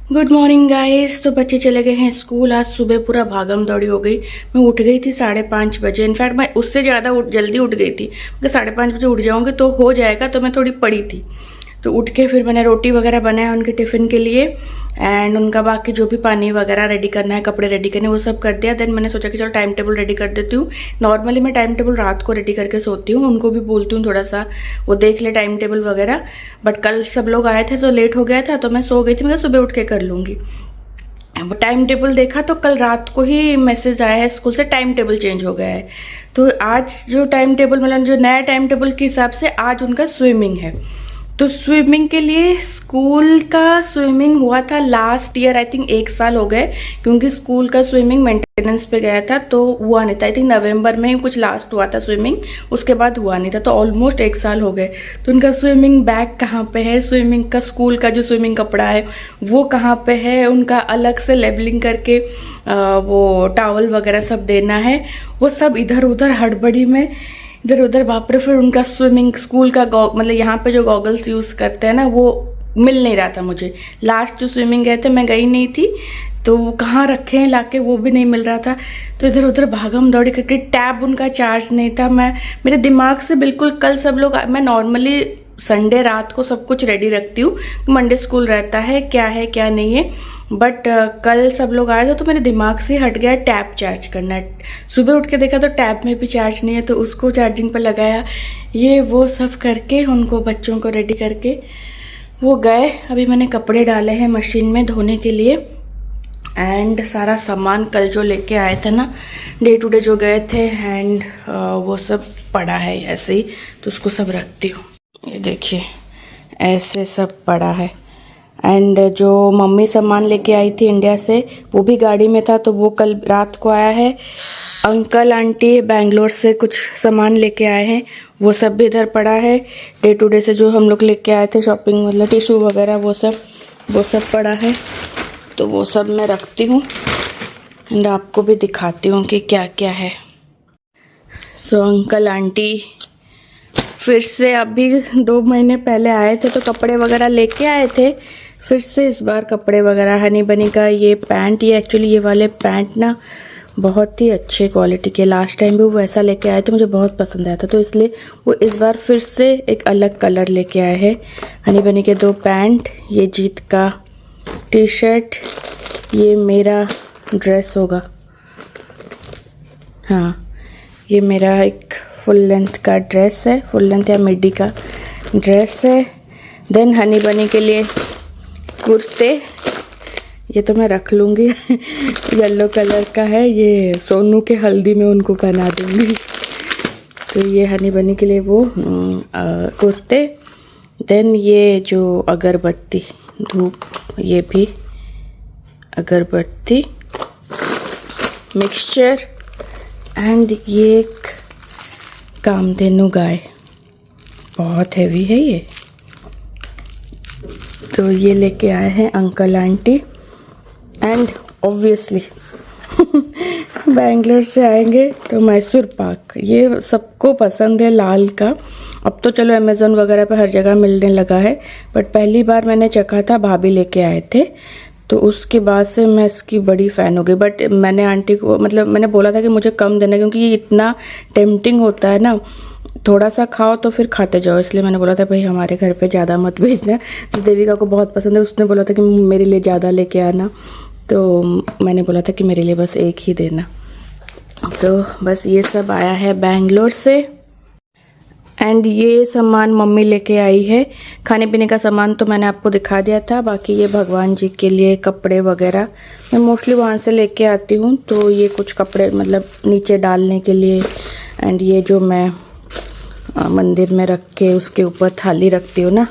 Good morning guys. तो बच्चे चले गए हैं स्कूल। आज सुबह पूरा भागम दौड़ी हो गई। मैं उठ गई थी 5:30 बजे। इनफैक्ट मैं उससे ज़्यादा जल्दी उठ गई थी, क्योंकि 5:30 बजे उठ जाऊंगी तो हो जाएगा। तो मैं थोड़ी पड़ी थी, तो उठ के फिर मैंने रोटी वगैरह बनाया उनके टिफ़िन के लिए, एंड उनका बाकी जो भी पानी वगैरह रेडी करना है, कपड़े रेडी करने, वो सब कर दिया। देन मैंने सोचा कि चलो टाइम टेबल रेडी कर देती हूँ। नॉर्मली मैं टाइम टेबल रात को रेडी करके सोती हूँ, उनको भी बोलती हूँ थोड़ा सा वो देख ले टाइम टेबल वगैरह। बट कल सब लोग आए थे तो लेट हो गया था, तो मैं सो गई थी। मैं सुबह उठ के कर लूँगी। टाइम टेबल देखा तो कल रात को ही मैसेज आया है स्कूल से, टाइम टेबल चेंज हो गया है। तो आज जो टाइम टेबल मतलब जो नया टाइम टेबल के हिसाब से आज उनका स्विमिंग है। तो स्विमिंग के लिए स्कूल का स्विमिंग हुआ था लास्ट ईयर, आई थिंक 1 साल हो गए, क्योंकि स्कूल का स्विमिंग मेंटेनेंस पे गया था तो हुआ नहीं था। आई थिंक नवंबर में ही कुछ लास्ट हुआ था स्विमिंग, उसके बाद हुआ नहीं था। तो ऑलमोस्ट 1 साल हो गए। तो उनका स्विमिंग बैग कहाँ पे है, स्विमिंग का स्कूल का जो स्विमिंग कपड़ा है वो कहाँ पे है, उनका अलग से लेबलिंग करके वो टॉवल वगैरह सब देना है, वो सब इधर उधर हड़बड़ी में इधर उधर। बाप रे। फिर उनका स्विमिंग स्कूल का मतलब यहाँ पे जो गॉगल्स यूज़ करते हैं ना, वो मिल नहीं रहा था मुझे। लास्ट जो स्विमिंग गए थे मैं गई नहीं थी, तो वो कहाँ रखे हैं लाके वो भी नहीं मिल रहा था। तो इधर उधर भागम दौड़ी करके, टैब उनका चार्ज नहीं था। मेरे दिमाग से बिल्कुल कल सब लोग, मैं नॉर्मली संडे रात को सब कुछ रेडी रखती हूँ, मंडे स्कूल रहता है क्या नहीं है। बट कल सब लोग आए थे तो मेरे दिमाग से हट गया टैब चार्ज करना। सुबह उठ के देखा तो टैब में भी चार्ज नहीं है, तो उसको चार्जिंग पर लगाया। ये वो सब करके उनको बच्चों को रेडी करके वो गए। अभी मैंने कपड़े डाले हैं मशीन में धोने के लिए, एंड सारा सामान कल जो लेके आए थे ना, डे टू डे जो गए थे, एंड वो सब पड़ा है ऐसे ही, तो उसको सब रखती हूँ। ये देखिए ऐसे सब पड़ा है। एंड जो मम्मी सामान लेके आई थी इंडिया से, वो भी गाड़ी में था, तो वो कल रात को आया है। अंकल आंटी बैंगलोर से कुछ सामान लेके आए हैं, वो सब भी इधर पड़ा है। डे टू डे से जो हम लोग लेके आए थे शॉपिंग, मतलब टिश्यू वगैरह, वो सब पड़ा है। तो वो सब मैं रखती हूँ एंड आपको भी दिखाती हूँ कि क्या क्या है। सो अंकल आंटी फिर से अभी 2 महीने पहले आए थे, तो कपड़े वगैरह लेके आए थे। फिर से इस बार कपड़े वगैरह, हनी बनी का ये पैंट, ये एक्चुअली ये वाले पैंट ना बहुत ही अच्छे क्वालिटी के, लास्ट टाइम भी वो वैसा लेके आए थे, मुझे बहुत पसंद आया था, तो इसलिए वो इस बार फिर से एक अलग कलर लेके आए हैं। हनी बनी के 2 पैंट, ये जीत का टी शर्ट, ये मेरा ड्रेस होगा, हाँ ये मेरा एक फुल लेंथ का ड्रेस है, फुल लेंथ या मिडी का ड्रेस है। देन हनी बनी के लिए कुर्ते, ये तो मैं रख लूँगी येलो कलर का है, ये सोनू के हल्दी में उनको पहना दूँगी। तो ये हनी बनी के लिए वो कुर्ते। देन ये जो अगरबत्ती धूप, ये भी अगरबत्ती मिक्सचर, एंड ये एक कामधेनु गाय, बहुत हैवी है ये। तो ये लेके आए हैं uncle aunty. And obviously Bangalore से आएंगे तो मैसूर पाक, ये सबको पसंद है लाल का। अब तो चलो अमेज़न वगैरह पे हर जगह मिलने लगा है, बट पहली बार मैंने चखा था, भाभी लेके आए थे, तो उसके बाद से मैं इसकी बड़ी फ़ैन हो गई। बट मैंने आंटी को मतलब मैंने बोला था कि मुझे कम देना, क्योंकि ये इतना टेम्पटिंग होता है ना, थोड़ा सा खाओ तो फिर खाते जाओ, इसलिए मैंने बोला था भाई हमारे घर पे ज़्यादा मत भेजना। तो देविका को बहुत पसंद है, उसने बोला था कि मेरे लिए ज़्यादा लेके आना, तो मैंने बोला था कि मेरे लिए बस एक ही देना। तो बस ये सब आया है बैंगलोर से। एंड ये सामान मम्मी लेके आई है, खाने पीने का सामान तो मैंने आपको दिखा दिया था। बाकी ये भगवान जी के लिए कपड़े वगैरह मैं मोस्टली वहाँ से लेके आती हूँ, तो ये कुछ कपड़े मतलब नीचे डालने के लिए। एंड ये जो मैं मंदिर में रख के उसके ऊपर थाली रखती हूँ ना,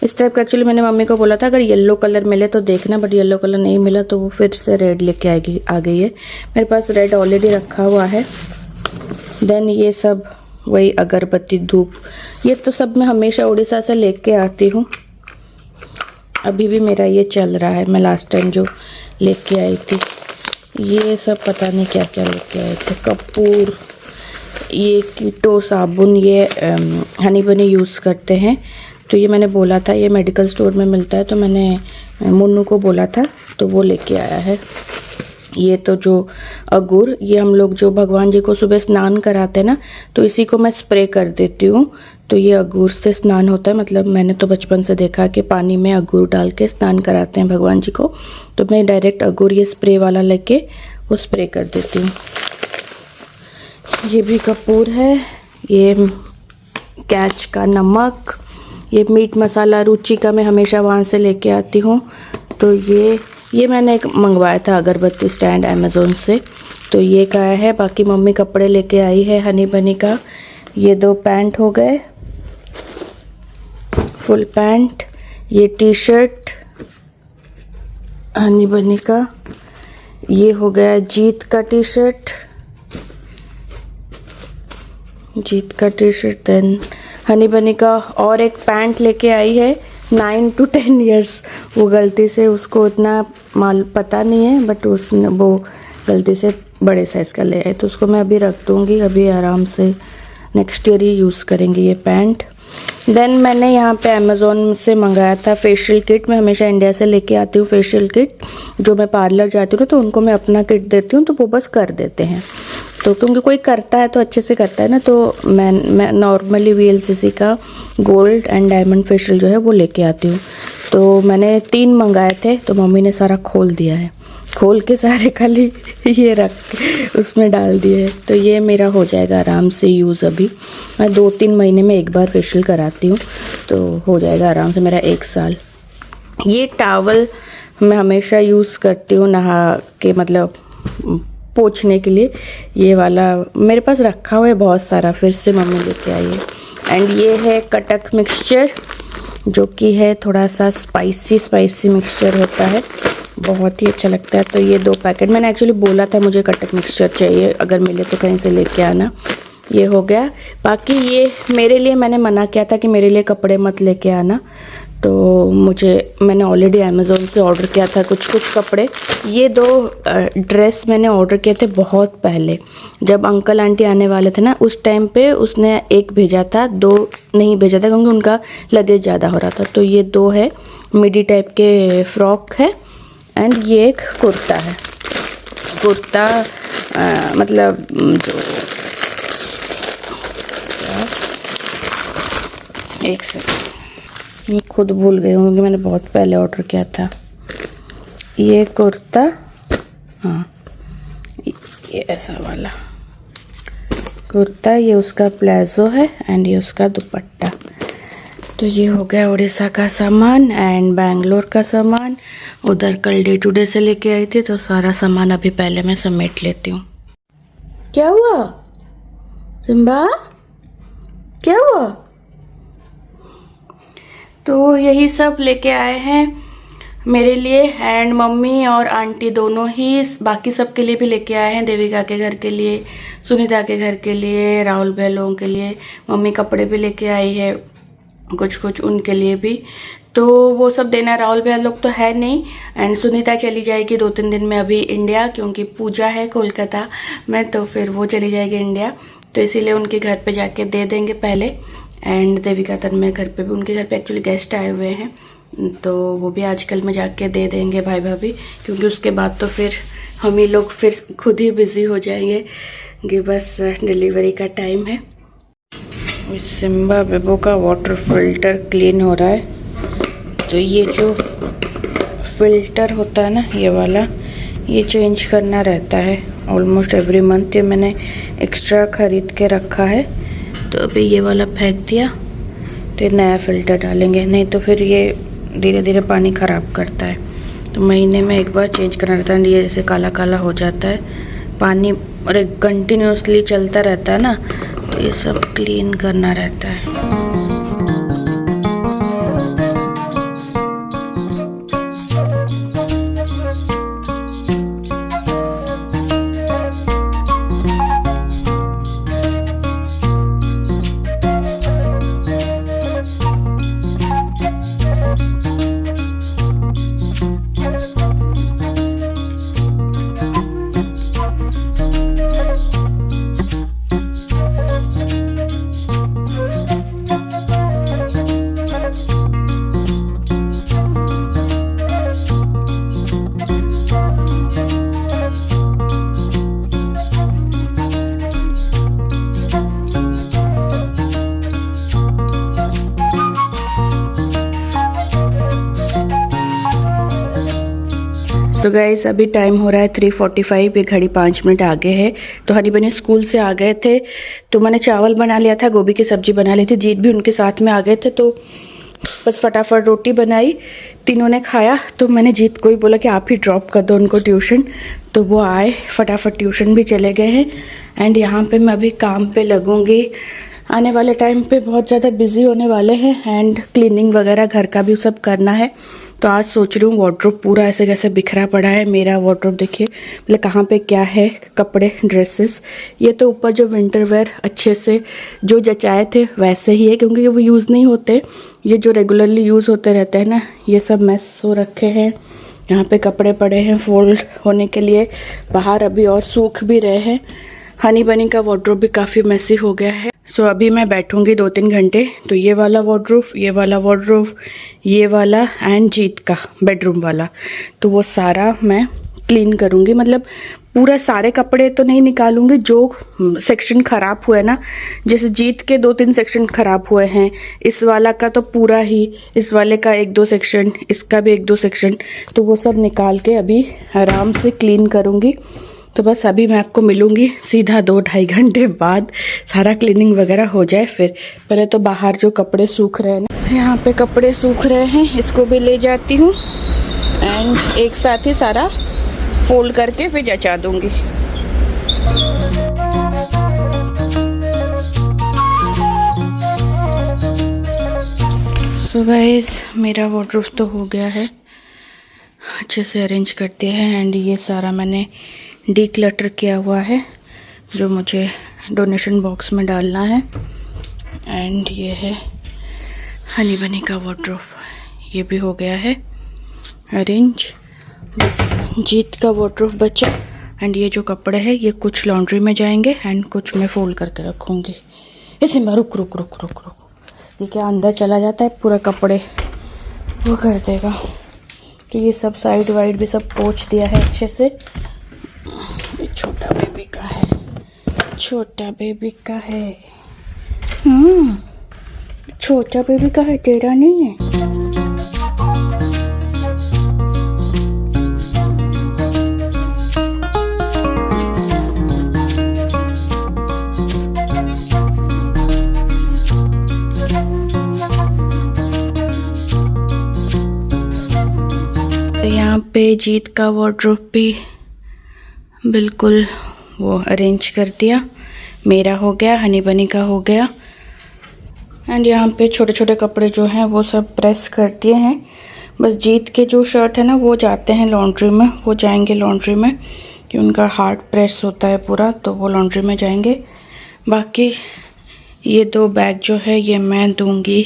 इस टाइप का। एक्चुअली मैंने मम्मी को बोला था अगर येलो कलर मिले तो देखना, बट येलो कलर नहीं मिला, तो वो फिर से रेड लेके आ गई है। मेरे पास रेड ऑलरेडी रखा हुआ है। देन ये सब वही अगरबत्ती धूप, ये तो सब मैं हमेशा उड़ीसा से लेके आती हूँ। अभी भी मेरा ये चल रहा है, मैं लास्ट टाइम जो लेके आई थी। ये सब पता नहीं क्या क्या लेके आए थे, कपूर, ये कीटो साबुन, ये हनी बनी यूज़ करते हैं, तो ये मैंने बोला था, ये मेडिकल स्टोर में मिलता है, तो मैंने मुन्नू को बोला था तो वो लेके आया है। ये तो जो अगुर, ये हम लोग जो भगवान जी को सुबह स्नान कराते हैं ना, तो इसी को मैं स्प्रे कर देती हूँ। तो ये अगुर से स्नान होता है, मतलब मैंने तो बचपन से देखा कि पानी में अगुर डाल के स्नान कराते हैं भगवान जी को। तो मैं डायरेक्ट अगुर ये स्प्रे वाला लेके वो स्प्रे कर देती हूँ। ये भी कपूर है, ये कैच का नमक, ये मीट मसाला रुचि का मैं हमेशा वहाँ से लेके आती हूँ। तो ये मैंने एक मंगवाया था अगरबत्ती स्टैंड अमेज़ोन से, तो ये का है। बाकी मम्मी कपड़े लेके आई है हनी बनी का। ये 2 पैंट हो गए, फुल पैंट, ये टी शर्ट हनी बनी का, ये हो गया जीत का टी शर्ट, देन हनी बनी का। और एक पैंट लेके आई है 9 to 10 ईयर्स, वो गलती से उसको उतना माल पता नहीं है, बट उसने वो गलती से बड़े साइज़ का ले आए, तो उसको मैं अभी रख दूँगी। अभी आराम से नेक्स्ट ईयर ही यूज़ करेंगे ये पैंट। देन मैंने यहाँ पे अमेज़ोन से मंगाया था फेशियल किट। मैं हमेशा इंडिया से लेके आती हूँ फेशियल किट, जो मैं पार्लर जाती हूँ तो उनको मैं अपना किट देती हूँ, तो वो बस कर देते हैं। तो क्योंकि कोई करता है तो अच्छे से करता है ना, तो मैं नॉर्मली VLCC का गोल्ड एंड डायमंड फेशियल जो है वो लेके आती हूँ। तो मैंने 3 मंगाए थे, तो मम्मी ने सारा खोल दिया है, खोल के सारे खाली ये रख उसमें डाल दिए। तो ये मेरा हो जाएगा आराम से यूज़। अभी मैं 2-3 महीने में एक बार फेशियल कराती हूँ, तो हो जाएगा आराम से मेरा 1 साल। ये टावल मैं हमेशा यूज़ करती हूँ नहा के, मतलब पोंछने के लिए। ये वाला मेरे पास रखा हुआ है बहुत सारा, फिर से मम्मी लेके आई है। एंड ये है कटक मिक्सचर, जो कि है थोड़ा सा स्पाइसी मिक्सचर होता है, बहुत ही अच्छा लगता है। तो ये 2 पैकेट मैंने एक्चुअली बोला था मुझे कटक मिक्सचर चाहिए, अगर मिले तो कहीं से लेके आना। ये हो गया। बाकी ये मेरे लिए मैंने मना किया था कि मेरे लिए कपड़े मत लेके आना, तो मैंने ऑलरेडी अमेज़ोन से ऑर्डर किया था कुछ कपड़े। ये 2 ड्रेस मैंने ऑर्डर किए थे बहुत पहले, जब अंकल आंटी आने वाले थे ना, उस टाइम पे उसने 1 भेजा था, 2 नहीं भेजा था क्योंकि उनका लगेज ज़्यादा हो रहा था। तो ये 2 है, मिडी टाइप के फ्रॉक है, एंड ये एक कुर्ता है। कुर्ता मतलब जो एक सेकंड, मैं खुद भूल गई हूँ क्योंकि मैंने बहुत पहले ऑर्डर किया था। ये कुर्ता, हाँ ये ऐसा वाला कुर्ता, ये उसका प्लाजो है एंड ये उसका दुपट्टा। तो ये हो गया उड़ीसा का सामान एंड बैंगलोर का सामान। उधर कल डे टू डे से लेके आई थी, तो सारा सामान अभी पहले मैं समेट लेती हूँ। क्या हुआ सिम्बा, क्या हुआ? तो यही सब लेके आए हैं मेरे लिए, एंड मम्मी और आंटी दोनों ही बाकी सब के लिए भी लेके आए हैं। देविका के घर के लिए, सुनीता के घर के लिए, राहुल भाई लोगों के लिए। मम्मी कपड़े भी लेके आई है कुछ उनके लिए भी, तो वो सब देना। राहुल भैया लोग तो है नहीं, एंड सुनीता चली जाएगी 2-3 दिन में अभी इंडिया, क्योंकि पूजा है कोलकाता में, तो फिर वो चली जाएगी इंडिया, तो इसीलिए उनके घर पे जाके दे देंगे पहले। एंड देविका तन्मय घर पे भी, उनके घर पे एक्चुअली गेस्ट आए हुए हैं, तो वो भी आजकल में जाके दे देंगे भाई भाभी, क्योंकि उसके बाद तो फिर हम ही लोग फिर खुद ही बिजी हो जाएंगे कि बस डिलीवरी का टाइम है। सिम्बा बेबो का वाटर फिल्टर क्लीन हो रहा है। तो ये जो फिल्टर होता है ना, ये वाला, ये चेंज करना रहता है ऑलमोस्ट एवरी मंथ। ये मैंने एक्स्ट्रा ख़रीद के रखा है, तो अभी ये वाला फेंक दिया, तो नया फ़िल्टर डालेंगे, नहीं तो फिर ये धीरे धीरे पानी ख़राब करता है। तो महीने में एक बार चेंज करना रहता है। ये जैसे काला काला हो जाता है पानी, और कंटिन्यूसली चलता रहता है ना, तो ये सब क्लीन करना रहता है। सो गाइस अभी टाइम हो रहा है 3:45, ये घड़ी 5 मिनट आगे है। तो हनी बनी स्कूल से आ गए थे तो मैंने चावल बना लिया था, गोभी की सब्जी बना ली थी, जीत भी उनके साथ में आ गए थे तो बस फटाफट रोटी बनाई, तीनों ने खाया। तो मैंने जीत को ही बोला कि आप ही ड्रॉप कर दो उनको ट्यूशन, तो वो आए, फटाफट ट्यूशन भी चले गए हैं। एंड यहाँ पे मैं अभी काम पे लगूंगी, आने वाले टाइम पे बहुत ज़्यादा बिजी होने वाले हैं एंड क्लीनिंग वगैरह घर का भी सब करना है। तो आज सोच रही हूँ वार्डरोब पूरा ऐसे कैसे बिखरा पड़ा है मेरा वार्डरोब, देखिए मतलब कहाँ पे क्या है, कपड़े ड्रेसेस। ये तो ऊपर जो विंटर वेयर अच्छे से जो जचाए थे वैसे ही है क्योंकि वो यूज़ नहीं होते, ये जो रेगुलरली यूज़ होते रहते हैं ना, ये सब मैस हो रखे हैं। यहाँ पे कपड़े पड़े हैं फोल्ड होने के लिए, बाहर अभी और सूख भी रहे हैं। हनी बनी का वार्डरोब भी काफ़ी मैसी हो गया है। सो अभी मैं बैठूंगी 2-3 घंटे, तो ये वाला वार्डरोब, ये वाला वार्डरोब, ये वाला एंड जीत का बेडरूम वाला, तो वो सारा मैं क्लीन करूंगी। मतलब पूरा सारे कपड़े तो नहीं निकालूंगी, जो सेक्शन खराब हुए ना, जैसे जीत के 2-3 सेक्शन खराब हुए हैं, इस वाला का तो पूरा ही, इस वाले का 1-2 सेक्शन, इसका भी 1-2 सेक्शन, तो वो सब निकाल के अभी आराम से क्लीन करूंगी। तो बस अभी मैं आपको मिलूंगी सीधा 2-2.5 घंटे बाद, सारा क्लीनिंग वगैरह हो जाए फिर। पहले तो बाहर जो कपड़े सूख रहे हैं ना, यहाँ पे कपड़े सूख रहे हैं, इसको भी ले जाती हूँ एंड एक साथ ही सारा फोल्ड करके फिर जचा दूंगी। सो गाइस मेरा वार्डरोब तो हो गया है, अच्छे से अरेंज कर दिया है एंड ये सारा मैंने डीक्लटर किया हुआ है जो मुझे डोनेशन बॉक्स में डालना है। एंड ये है हनी बनी का वार्डरोब, ये भी हो गया है अरेंज। बस जीत का वार्डरोब बचा एंड ये जो कपड़े हैं ये कुछ लॉन्ड्री में जाएंगे एंड कुछ मैं फोल्ड करके रखूँगी। इसे मैं रुक रुक रुक रुक रुक, ये क्या अंदर चला जाता है पूरा कपड़े वो कर देगा। तो ये सब साइड वाइड भी सब पोंछ दिया है अच्छे से। ये छोटा बेबी का है, छोटा बेबी का है, छोटा बेबी का है, तेरा नहीं है। तो यहाँ पे जीत का वार्डरोब भी बिल्कुल वो अरेंज कर दिया, मेरा हो गया, हनी बनी का हो गया एंड यहाँ पे छोटे छोटे कपड़े जो हैं वो सब प्रेस कर दिए हैं। बस जीत के जो शर्ट है ना वो जाते हैं लॉन्ड्री में, वो जाएंगे लॉन्ड्री में कि उनका हार्ड प्रेस होता है पूरा, तो वो लॉन्ड्री में जाएंगे। बाकी ये 2 बैग जो है ये मैं दूंगी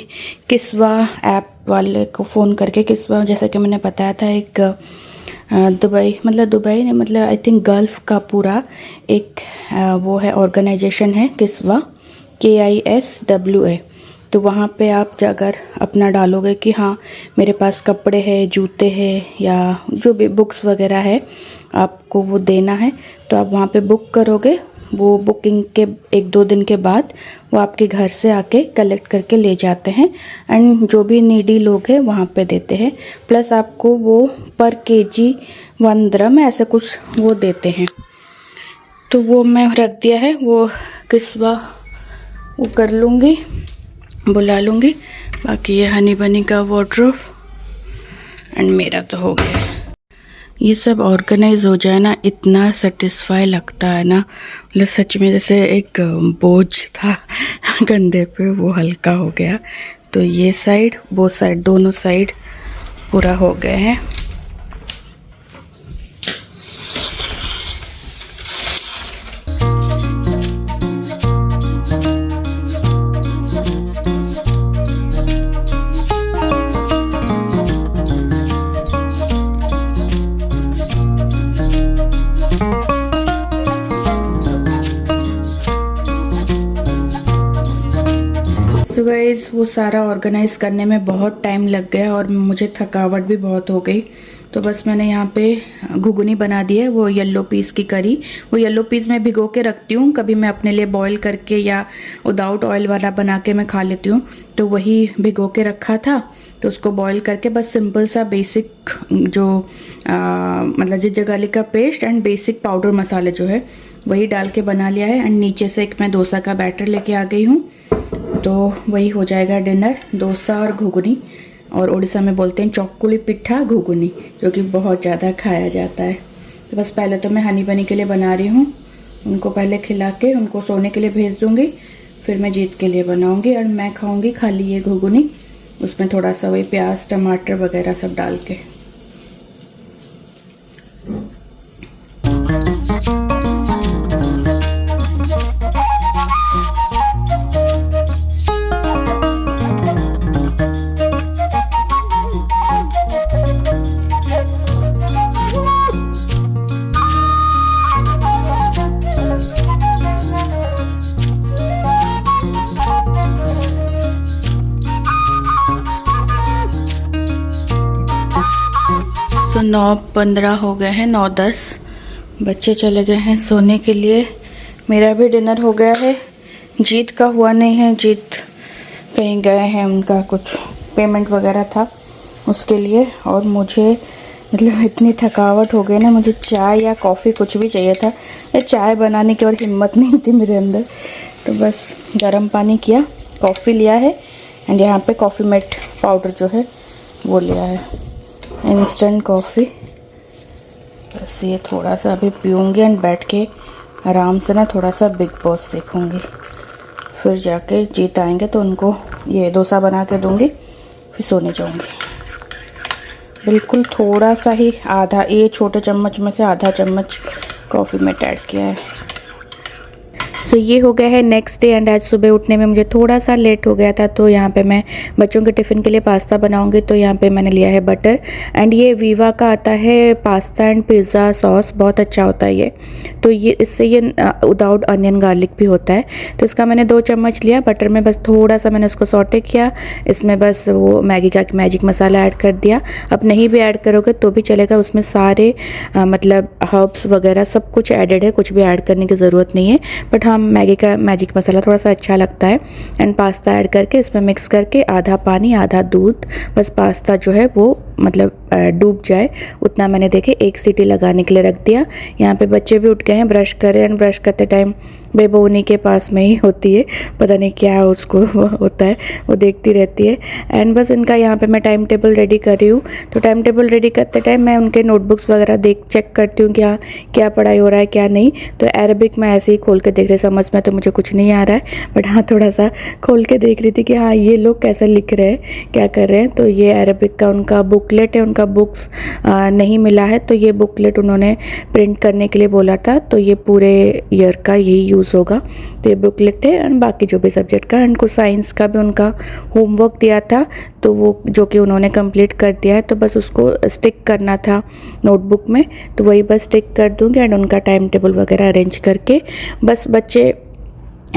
किस्वा ऐप वाले को फ़ोन करके। किस्वा जैसा कि मैंने बताया था एक दुबई नहीं, मतलब आई थिंक गल्फ़ का पूरा एक वो है, ऑर्गेनाइजेशन है किस्वा, KISWA। तो वहाँ पे आप अगर अपना डालोगे कि हाँ मेरे पास कपड़े हैं, जूते हैं या जो भी बुक्स वगैरह है आपको वो देना है, तो आप वहाँ पे बुक करोगे, वो बुकिंग के 1-2 दिन के बाद वो आपके घर से आके कलेक्ट करके ले जाते हैं एंड जो भी नीडी लोग हैं वहाँ पे देते हैं। प्लस आपको वो पर केजी 1 दिरहम ऐसा कुछ वो देते हैं। तो वो मैं रख दिया है, वो किस्वा वो कर लूँगी, बुला लूँगी। बाकी ये हनी बनी का वार्डरोब एंड मेरा तो हो गया है। ये सब ऑर्गेनाइज हो जाए ना, इतना सेटिस्फाई लगता है ना, मतलब सच में जैसे एक बोझ था कंधे पे वो हल्का हो गया। तो ये साइड वो साइड दोनों साइड पूरा हो गए हैं। सो गाइस वो सारा ऑर्गेनाइज करने में बहुत टाइम लग गया और मुझे थकावट भी बहुत हो गई। तो बस मैंने यहाँ पे घुगनी बना दी है, वो येलो पीस की करी। वो येलो पीस मैं भिगो के रखती हूँ, कभी मैं अपने लिए बॉईल करके या विदाउट ऑयल वाला बना के मैं खा लेती हूँ। तो वही भिगो के रखा था तो उसको बॉईल करके बस सिंपल सा बेसिक जो मतलब जिंजर गार्लिक का पेस्ट एंड बेसिक पाउडर मसाले जो है वही डाल के बना लिया है। एंड नीचे से एक मैं डोसा का बैटर लेके आ गई हूँ, तो वही हो जाएगा डिनर, डोसा और घुगनी। और उड़ीसा में बोलते हैं चौकुली पिट्ठा घुगनी, जो कि बहुत ज़्यादा खाया जाता है। तो बस पहले तो मैं हनी बनी के लिए बना रही हूँ, उनको पहले खिला के उनको सोने के लिए भेज दूँगी, फिर मैं जीत के लिए बनाऊँगी और मैं खाऊँगी खाली ये घुगनी, उसमें थोड़ा सा वही प्याज टमाटर वगैरह सब डाल के। तो 9:15 हो गए हैं, 9:10 बच्चे चले गए हैं सोने के लिए। मेरा भी डिनर हो गया है, जीत का हुआ नहीं है, जीत कहीं गए हैं, उनका कुछ पेमेंट वगैरह था उसके लिए। और मुझे मतलब इतनी थकावट हो गई ना, मुझे चाय या कॉफ़ी कुछ भी चाहिए था, ये चाय बनाने की और हिम्मत नहीं थी मेरे अंदर। तो बस गर्म पानी किया, कॉफ़ी लिया है एंड यहाँ पे कॉफ़ी मेट पाउडर जो है वो लिया है, इंस्टेंट कॉफ़ी। बस ये थोड़ा सा अभी पीऊँगी एंड बैठ के आराम से ना थोड़ा सा बिग बॉस देखूँगी, फिर जाके जीत आएंगे तो उनको ये डोसा बना के दूँगी, फिर सोने जाऊँगी। बिल्कुल थोड़ा सा ही, आधा, ये छोटे चम्मच में से आधा चम्मच कॉफ़ी में ऐड किया है। सो ये हो गया है नेक्स्ट डे एंड आज सुबह उठने में मुझे थोड़ा सा लेट हो गया था, तो यहाँ पे मैं बच्चों के टिफ़िन के लिए पास्ता बनाऊंगी। तो यहाँ पे मैंने लिया है बटर एंड ये वीवा का आता है पास्ता एंड पिज़्ज़ा सॉस, बहुत अच्छा होता है ये। तो ये इससे ये विदाउट अनियन गार्लिक भी होता है। तो इसका मैंने 2 चम्मच लिया बटर में, बस थोड़ा सा मैंने उसको सॉटे किया, इसमें बस वो मैगी का मैजिक मसाला ऐड कर दिया। अब नहीं भी ऐड करोगे तो भी चलेगा, उसमें सारे मतलब हर्ब्स वगैरह सब कुछ एडेड है, कुछ भी ऐड करने की ज़रूरत नहीं है। बट हाँ, मैगी का मैजिक मसाला थोड़ा सा अच्छा लगता है। एंड पास्ता ऐड करके इसमें मिक्स करके आधा पानी आधा दूध, बस पास्ता जो है वो मतलब डूब जाए उतना मैंने देखे 1 सीटी लगाने के लिए रख दिया। यहाँ पे बच्चे भी उठ गए हैं, ब्रश कर रहे हैं एंड ब्रश करते टाइम बेबो उन्हीं के पास में ही होती है, पता नहीं क्या उसको होता है, वो देखती रहती है। एंड बस इनका यहाँ पे मैं टाइम टेबल रेडी कर रही हूँ। तो टाइम टेबल रेडी करते टाइम मैं उनके नोटबुक्स वगैरह चेक करती हूँ क्या पढ़ाई हो रहा है क्या नहीं। तो अरबिक मैं ऐसे ही खोल के देख रही, समझ में तो मुझे कुछ नहीं आ रहा है, बट हाँ थोड़ा सा खोल के देख रही थी कि हाँ ये लोग कैसा लिख रहे हैं, क्या कर रहे हैं। तो ये अरबिक का उनका बुकलेट है, उनका बुक्स नहीं मिला है, तो ये बुकलेट उन्होंने प्रिंट करने के लिए बोला था। तो ये पूरे ईयर का यही यूज़ होगा। तो ये बुकलेट है एंड बाकी जो भी सब्जेक्ट का, एंड कुछ साइंस का भी उनका होमवर्क दिया था, तो वो जो कि उन्होंने कंप्लीट कर दिया है। तो बस उसको स्टिक करना था नोटबुक में, तो वही बस स्टिक कर दूँगी एंड उनका टाइम टेबल वगैरह अरेंज करके बस बच्चे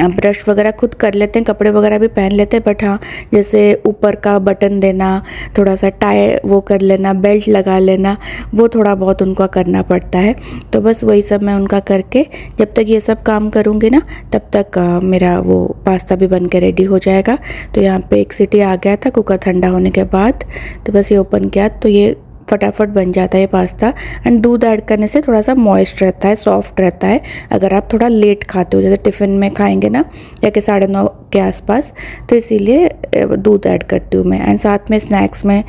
ब्रश वगैरह खुद कर लेते हैं, कपड़े वगैरह भी पहन लेते हैं। बट हाँ, जैसे ऊपर का बटन देना, थोड़ा सा टाई वो कर लेना, बेल्ट लगा लेना, वो थोड़ा बहुत उनका करना पड़ता है। तो बस वही सब मैं उनका करके जब तक ये सब काम करूँगी ना, तब तक मेरा वो पास्ता भी बन के रेडी हो जाएगा। तो यहाँ पे 1 सीटी आ गया था कुकर ठंडा होने के बाद, तो बस ये ओपन किया तो ये फटाफट बन जाता है पास्ता। एंड दूध ऐड करने से थोड़ा सा मॉइस्ट रहता है, सॉफ्ट रहता है। अगर आप थोड़ा लेट खाते हो, जैसे टिफ़िन में खाएंगे ना या कि 9:30 के आसपास, तो इसीलिए दूध ऐड करती हूँ मैं। एंड साथ में स्नैक्स में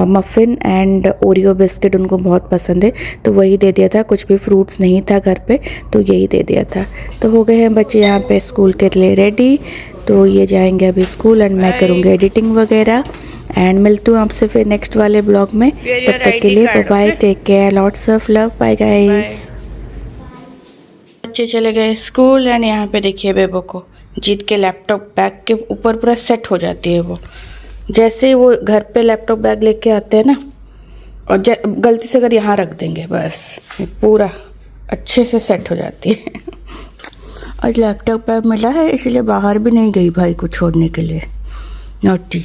मफ़िन एंड ओरियो बिस्किट उनको बहुत पसंद है, तो वही दे दिया था। कुछ भी फ्रूट्स नहीं था घर पे, तो यही दे दिया था। तो हो गए हैं बच्चे यहाँ पे स्कूल के लिए रेडी। तो ये जाएंगे अभी स्कूल एंड मैं करूँगी एडिटिंग वगैरह। एंड मिलती हूँ आपसे फिर नेक्स्ट वाले ब्लॉग में। तब तक के लिए bye bye, take care, lots of love, bye guys. बच्चे चले गए स्कूल एंड यहाँ पे देखिए बेबो को जीत के लैपटॉप बैग के ऊपर पूरा सेट हो जाती है वो। जैसे वो घर पे लैपटॉप बैग लेके आते हैं ना, और गलती से अगर यहाँ रख देंगे बस पूरा अच्छे से सेट हो जाती है। आज लैपटॉप बैग मिला है इसलिए बाहर भी नहीं गई भाई को छोड़ने के लिए, नॉटी।